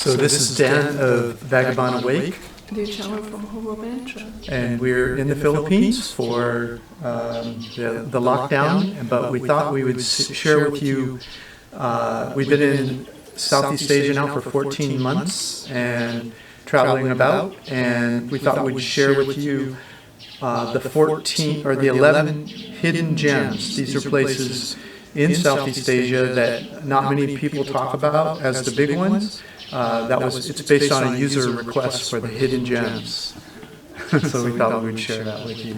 So this is Dan of 𝒂𝒂💂 and we're in the Philippines for the lockdown, but we thought we would share with you, we've been in Southeast Asia now for 14 months and traveling about, and we thought we'd share with you the 14 or the 11 hidden gems. These are places in Southeast Asia that not many people talk about as the big ones. It's based on a user request for the hidden gems. So we thought we would share that with you.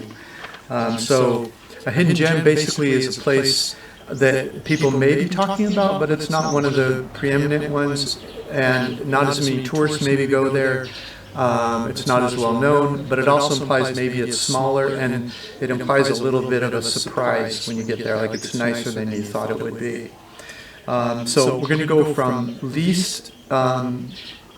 So a hidden gem basically is a place that people may be talking about, but it's not one of the preeminent ones, and not as many tourists maybe go there. It's not as well known, but it also implies maybe it's smaller, and it implies a little bit of a surprise when you get there, like it's nicer than you thought it would be. So we're going to go from least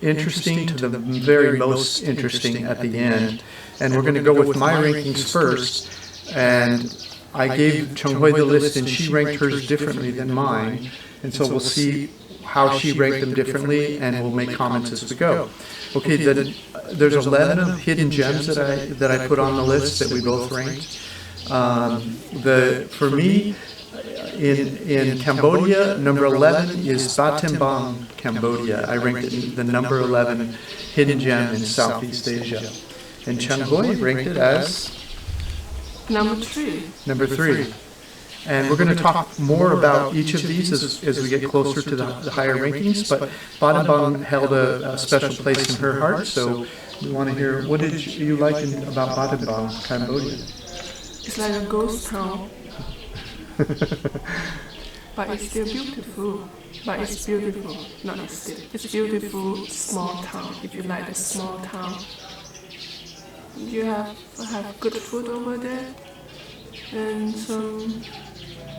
interesting to the very most interesting at the end, and we're going to go with my rankings first. And I gave 𝐶𝐿 the list, and she ranked hers differently than mine, and so we'll see how she ranked them differently, and we'll make comments as we go. Okay, there's 11 of hidden gems that I put on the list that we both ranked. For me, in Cambodia, number 11 is Battambang, Cambodia. I ranked it the number 11 hidden gem in Southeast Asia. And 𝐶𝐿 ranked it as number 3. Number 3. And we're going to talk more about each of these as we get closer to the higher rankings, but Battambang held a special place in her heart, so we want to hear, what did you like about Battambang, Cambodia? It's like a ghost town. But it's still beautiful. But it's beautiful, not still. It's beautiful small town, if you like a small town. You have good food over there, and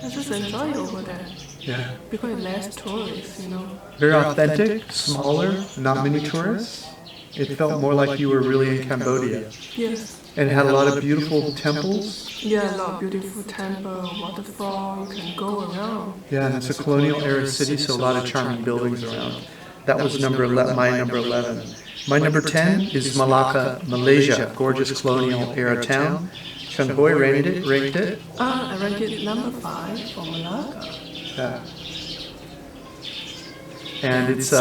I just enjoy over there. Yeah. Because less tourists, you know. Very authentic, smaller, not many tourists. It felt more like you were really in Cambodia. Yes. And it had a lot of beautiful temples. Yeah, a lot of beautiful temple, waterfall, you can go around. Yeah, and it's a colonial era city, so a lot of charming buildings around. That was my number 11. My number 10 is Malacca, Malaysia, gorgeous colonial era town. 𝐶𝐿 ranked it. I ranked it number 5 for Malacca. Yeah. And it's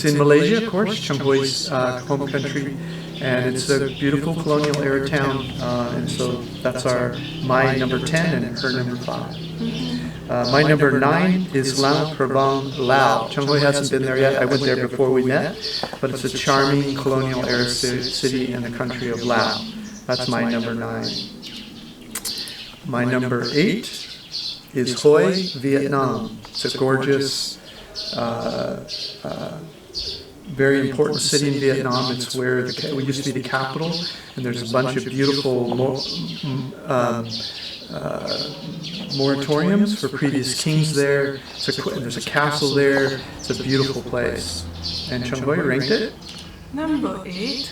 in Malaysia, of course, 𝐶𝐿's home country, and it's a beautiful colonial era town, and so that's my number 10 and her number 5. My number 9 is Luang Prabang, Laos. 𝐶𝐿 hasn't been there yet. I went there before we met, but it's a charming colonial era city in the country of Laos. That's my number 9. My number 8 is Hoi, Vietnam. It's a gorgeous, very important city in Vietnam. It's where it used to be the capital, and there's a bunch of beautiful moratoriums for previous kings there. There's a castle there. It's a beautiful place. And 𝐶𝐿 ranked it? Number 8.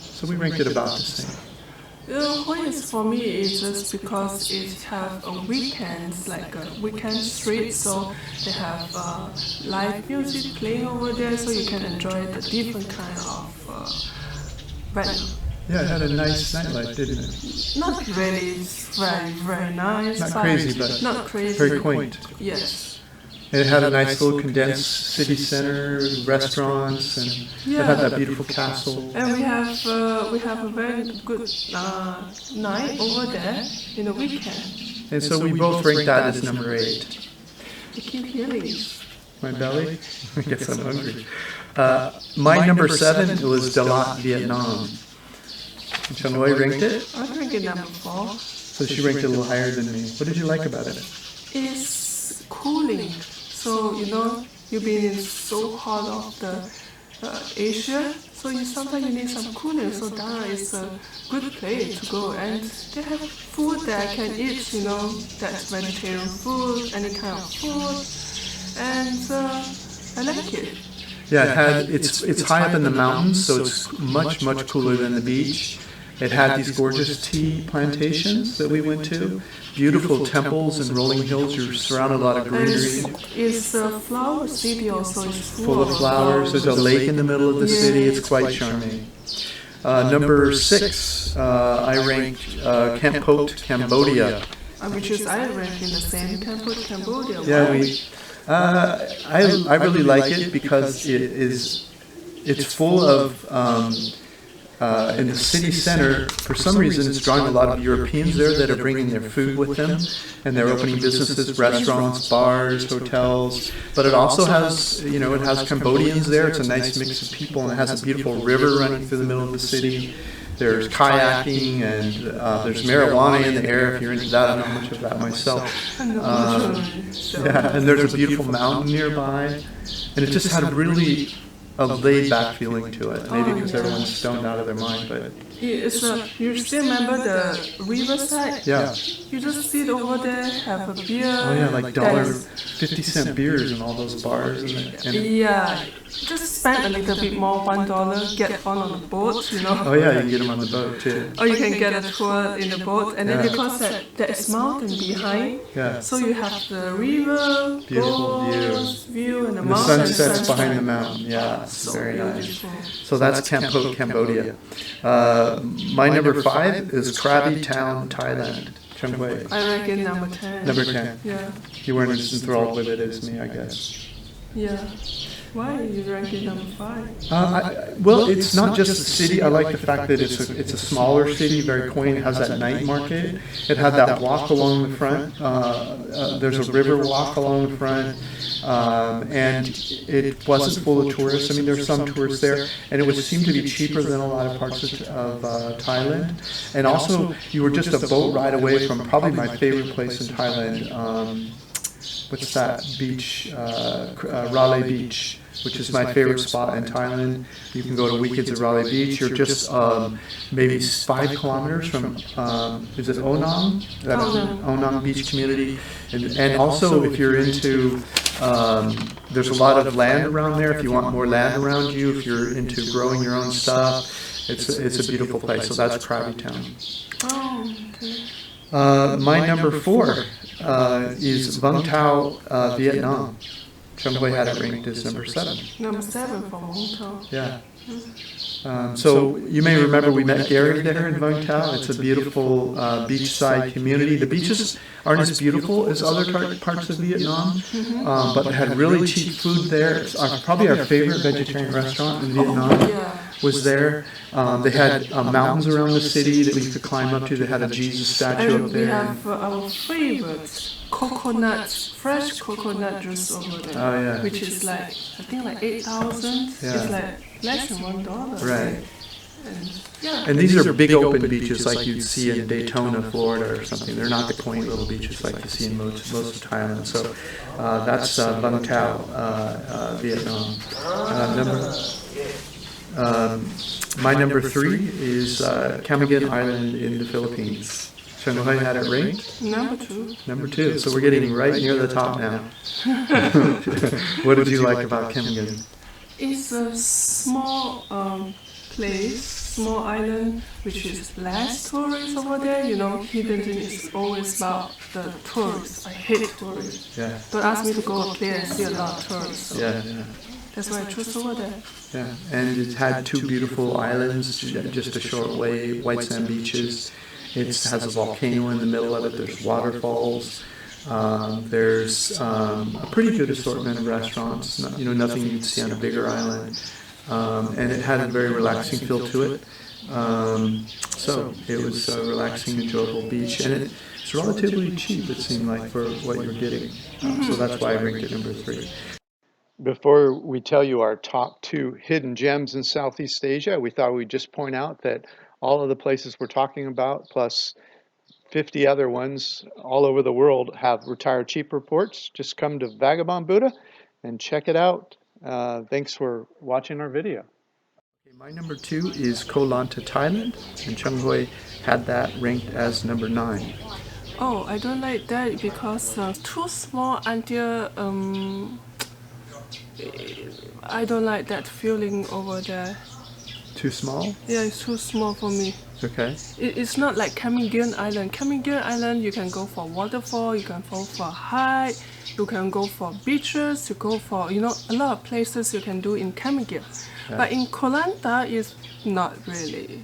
So we ranked it about the same. Hoi for me is just because it have a weekends, like a weekend street, so they have live music playing over there, so you can enjoy the different kind of venue. Yeah, it had a nice nightlife, didn't it? Not really, it's very, very nice. Not crazy, but not crazy. Very quaint. Yes. And it had a nice little condensed city center, restaurants, and it had that beautiful castle. And we have a very good night over there in the weekend. And so we both ranked that as number 8. I keep hearing. My belly? I guess I'm hungry. My number 7 was 𝐷a Lat, Vietnam. 𝐶𝐿 ranked it? I ranked it number 4. So she ranked it a little higher than me. What did you like about it? It's cooling. So, you know, you've been so hot of the Asia, so sometimes you need some cooling, so that is a good place to go. And they have food that I can eat, you know, that's vegetarian food, any kind of food, and I like it. Yeah, it's high up in the mountains, so it's much cooler than the beach. It had these gorgeous tea plantations that we went to, beautiful temples and rolling hills. You're surrounded a lot of greenery. It's a flower city also. It's Full of flowers. There's a lake in the middle of the city. It's quite charming. Number 6, I ranked 𝐾𝐆𝐀, Cambodia. Which is I rank in the same temple, Cambodia. Yeah, I really like it because it's full of in the city center. For some reason, it's drawing a lot of Europeans there that are bringing their food with them, and they're opening businesses, restaurants, bars, hotels. But it also has, it has Cambodians there. It's a nice mix of people, and it has a beautiful river running through the middle of the city. There's kayaking, and there's marijuana in the air if you're into that. I don't know much of that myself. Yeah, and there's a beautiful mountain nearby, and it just had a laid-back feeling to it. Maybe because everyone's stoned out of their mind, but you still remember the riverside? Yeah. You just sit over there, have a beer. Oh yeah, like $1.50 beers in all those bars. Yeah, just spend a little bit more, $1, get on the boat, Oh yeah, you can get them on the boat too. Or you can get a tour in the boat, and then because there is mountain behind, so you have the river, beautiful view, and the the mountain. sun sets behind the mountain. Yeah, it's very nice. So that's 𝐾𝐆𝐀, Cambodia. My number 5 is Krabi Town, Thailand. 𝐴𝐵𝐺. I rank it number 10. Number 10. Yeah. You weren't as enthralled with it as me, I guess. Yeah. Why are you ranking number 5? Well, it's not just the city. I like the fact that it's a smaller city, very quaint. It has that night market. It had that walk along the front. There's a river walk along the front. And it wasn't full of tourists. I mean, there's some tourists there, and it would seem to be cheaper than a lot of parts of Thailand. And also, you were just a boat ride away from probably my favorite place in Thailand. What's that beach? Railay Beach, which is my favorite spot in Thailand. You can go to weekends at Railay Beach. You're just maybe 5 kilometers from, is it Onam? Onam Beach community. And also, if you're into, there's a lot of land around there. If you want more land around you, if you're into growing your own stuff, it's a beautiful place. So that's Krabi Town. Oh, okay. My number 4 is Vung Tau, Vietnam. 𝐶𝐵 had it ranked as number 7. Number 7 for Vung Tau. Yeah. So you may remember we met Gary there in Vung Tau. It's a beautiful beachside community. The beaches aren't as beautiful as other parts of Vietnam, but they had really cheap food there. It's probably our favorite vegetarian restaurant in Vietnam was there. They had mountains around the city that we could climb up to. They had a Jesus statue up there. We have our favorite fresh coconut juice over there, which is like, I think like 8,000. It's like less than $1. Right. And these are big open beaches like you'd see in Daytona, Florida or something. They're not the quaint little beaches like you see in most of Thailand. So that's Vung Tau, Vietnam. My number 3 is Camiguin Island in the Philippines. 𝐶𝐵 had it ranked? Number 2. Number 2. So we're getting right near the top now. What did you like about Camiguin? It's a small place, small island, which is less tourists over there. Hidden thing is always about the tourists. I hate tourists. Yeah. Don't ask me to go up there and see a lot of tourists. So that's why I chose over there. Yeah, and it had 2 beautiful islands, just a short way, white sand beaches. It has a volcano in the middle of it. There's waterfalls. There's a pretty good assortment of restaurants. Nothing you'd see on a bigger island. And it had a very relaxing feel to it. So it was a relaxing, enjoyable beach, and it's relatively cheap. It seemed like for what you're getting. So that's why I ranked it number 3. Before we tell you our top 2 hidden gems in Southeast Asia, we thought we'd just point out that all of the places we're talking about, plus 50 other ones all over the world, have Retire Cheap reports. Just come to Vagabond Buddha and check it out. Thanks for watching our video. Okay, my number 2 is Koh Lanta, Thailand, and 𝐶𝐵 had that ranked as number 9. Oh, I don't like that because too small until I don't like that feeling over there. Too small? Yeah, it's too small for me. Okay. It's not like 𝐵𝐻𝐻𝐻𝐻 Island. 𝐵𝐻𝐻𝐻𝐻 Island, you can go for waterfall, you can go for hike, you can go for beaches, you go for, you know, a lot of places you can do in 𝐵𝐻𝐻𝐻. Yeah. But in Koh Lanta, it's not really.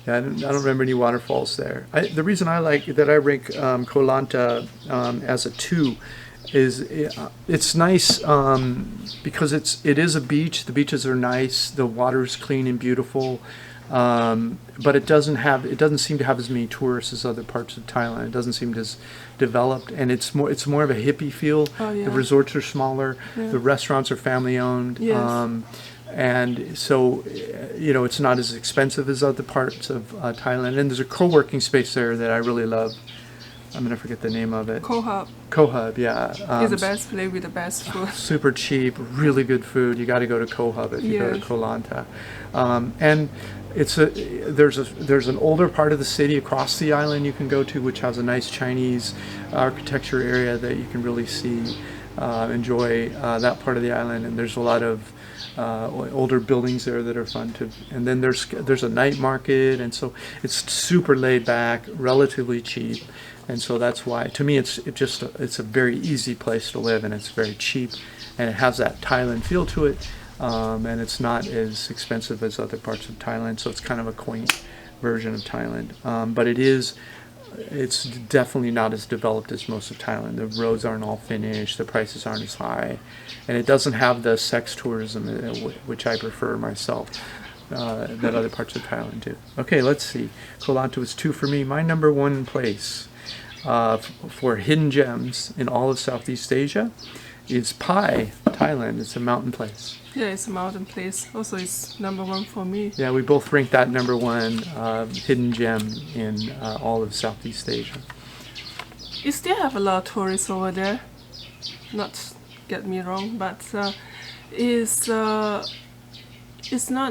Yeah, I don't remember any waterfalls there. The reason I rank Koh Lanta as a 2 is it's nice because it is a beach. The beaches are nice. The water is clean and beautiful, but it doesn't seem to have as many tourists as other parts of Thailand. It doesn't seem as developed, and it's more of a hippie feel. Oh, yeah. The resorts are smaller. Yeah. The restaurants are family owned. Yes. And so, you know, it's not as expensive as other parts of Thailand. And there's a co-working space there that I really love. I'm going to forget the name of it. Koh Hub. Koh Hub, yeah. It's the best place with the best food. Super cheap, really good food. You got to go to Koh Hub if you go to Koh Lanta. And there's an older part of the city across the island you can go to, which has a nice Chinese architecture area that you can really see, enjoy that part of the island. And there's a lot of older buildings there that are fun to, and then there's a night market, and so it's super laid back, relatively cheap, and so that's why to me it's a very easy place to live, and it's very cheap, and it has that Thailand feel to it, and it's not as expensive as other parts of Thailand, so it's kind of a quaint version of Thailand, but it's definitely not as developed as most of Thailand. The roads aren't all finished, the prices aren't as high, and it doesn't have the sex tourism, which I prefer myself, that other parts of Thailand do. Okay, let's see. Koh Lanta was 2 for me. My number 1 place for hidden gems in all of Southeast Asia is Pai, Thailand. It's a mountain place. Yeah, it's a mountain place. Also, it's number 1 for me. Yeah, we both ranked that number 1 hidden gem in all of Southeast Asia. You still have a lot of tourists over there. Not get me wrong, but it's not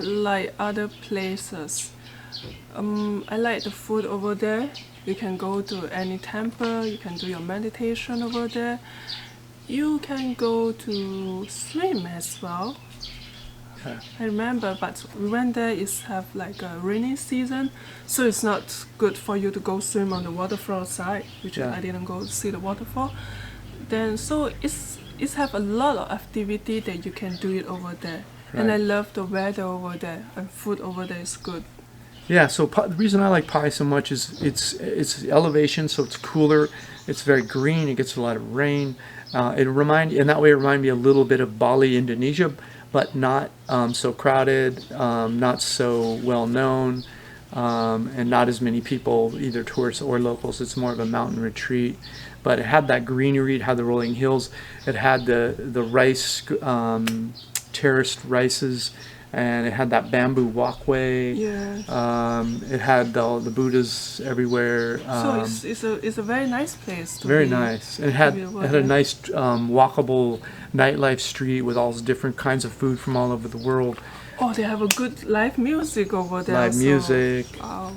like other places. I like the food over there. You can go to any temple. You can do your meditation over there. You can go to swim as well. Yeah. I remember, but we went there, it's have like a rainy season, so it's not good for you to go swim on the waterfall side, which I didn't go see the waterfall. Then so it's have a lot of activity that you can do it over there. Right. And I love the weather over there, and food over there is good. Yeah, so the reason I like Pai so much is it's elevation, so it's cooler, it's very green, it gets a lot of rain. It remind me a little bit of Bali, Indonesia, but not so crowded, not so well known, and not as many people, either tourists or locals. It's more of a mountain retreat, but it had that greenery, it had the rolling hills, it had the rice, terraced rices, and it had that bamboo walkway. Yeah. It had all the Buddhas everywhere. So it's a very nice place. Very nice. And it had a nice walkable nightlife street with all different kinds of food from all over the world. Oh, they have a good live music over there. Live music. Wow.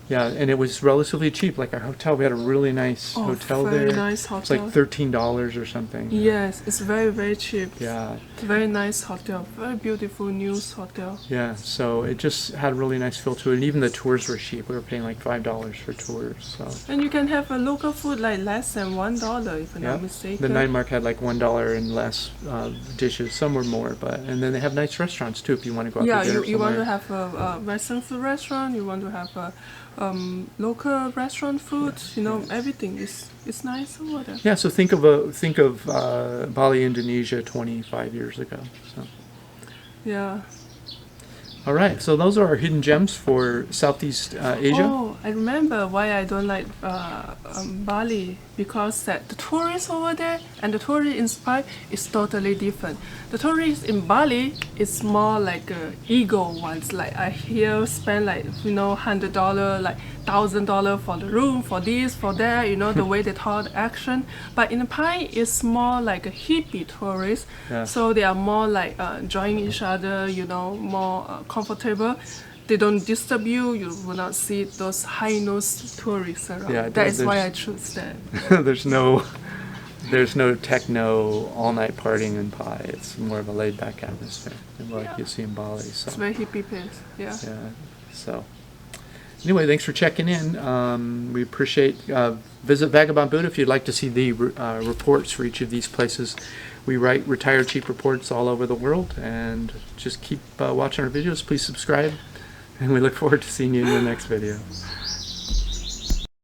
Yeah, and it was relatively cheap. Like our hotel, we had a really nice hotel there. Very nice hotel. It's like $13 or something. Yes, it's very, very cheap. Yeah. Very nice hotel. Very beautiful news hotel. Yeah, so it just had a really nice feel to it. And even the tours were cheap. We were paying like $5 for tours. So. And you can have a local food like less than $1, if I'm not mistaken. The night market had like $1 and less dishes. Some were more, and then they have nice restaurants too if you want to go out to dinner somewhere. Yeah, you want to have a Western food restaurant. You want to have a local restaurant food, you know, everything is nice over there. Yeah, so think of Bali, Indonesia 25 years ago. So. Yeah. All right, so those are our hidden gems for Southeast Asia. Oh, I remember why I don't like Bali, because that the tourists over there and the tourists in Pai is totally different. The tourists in Bali is more like ego ones. Like I hear spend like $100, like $1,000 for the room, for this, for that. You know the way they talk, action. But in Pai, it's more like a hippie tourist. Yeah. So they are more like enjoying each other. You know, more comfortable. They don't disturb you. You will not see those high-nosed tourists around. Yeah, that is why I choose that. There's no there's no techno all-night partying in Pai. It's more of a laid-back atmosphere, like you see in Bali. So. It's very hippie place. Yeah. Yeah. So. Anyway, thanks for checking in. We appreciate. Visit Vagabond Buddha if you'd like to see the reports for each of these places. We write retired cheap reports all over the world, and just keep watching our videos. Please subscribe, and we look forward to seeing you in the next video.